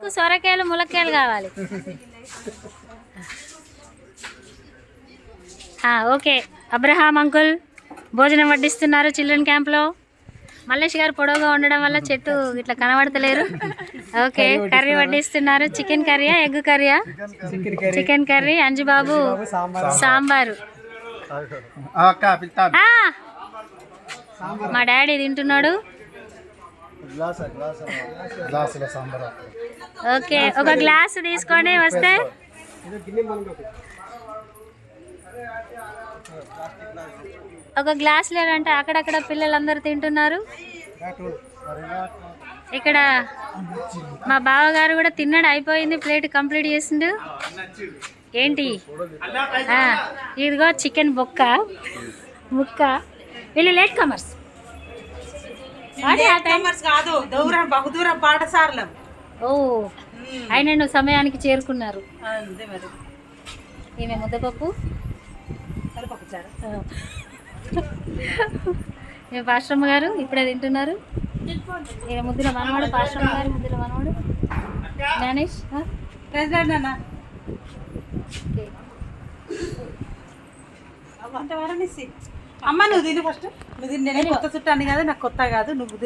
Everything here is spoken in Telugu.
నాకు సొరకాయలు ములక్కాయలు కావాలి. ఓకే, అబ్రహాం అంకుల్ భోజనం వడ్డిస్తున్నారు చిల్డ్రన్ క్యాంప్లో. మల్లేష్ గారు పొడవుగా ఉండడం వల్ల చెట్టు ఇట్లా కనబడతలేరు. ఓకే, కర్రీ వడ్డిస్తున్నారు. చికెన్ కర్రీయా ఎగ్ కర్రీయా? Chicken curry. అంజుబాబు సాంబారు. మా డాడీ తింటున్నాడు. ఓకే, ఒక గ్లాసు తీసుకొని వస్తే ఒక గ్లాస్ లేదంటే అక్కడక్కడ పిల్లలందరూ తింటున్నారు. ఇక్కడ మా బావగారు కూడా తిన్నాడు, అయిపోయింది, ప్లేట్ కంప్లీట్ చేసిండు. ఏంటి ఇదిగో చికెన్ ముక్క. వీళ్ళు లేట్ కమర్స్ పాఠశాల. ఓ, ఆయన సమయానికి చేరుకున్నారు. ఈమె ముద్దపప్పు, ఈమె పాశ్రమ్మ గారు ఇప్పుడే తింటున్నారు. ఈమె ముద్దుల మనవాడు, పాశ్రమ్మ గారు ముద్దుల మనవాడు జ్ఞానేష్. అమ్మ నువ్వు తిని ఫస్ట్. నువ్వు తిని, నేను కొత్త చుట్టాను కదా, నాకు కొత్త కాదు. నువ్వు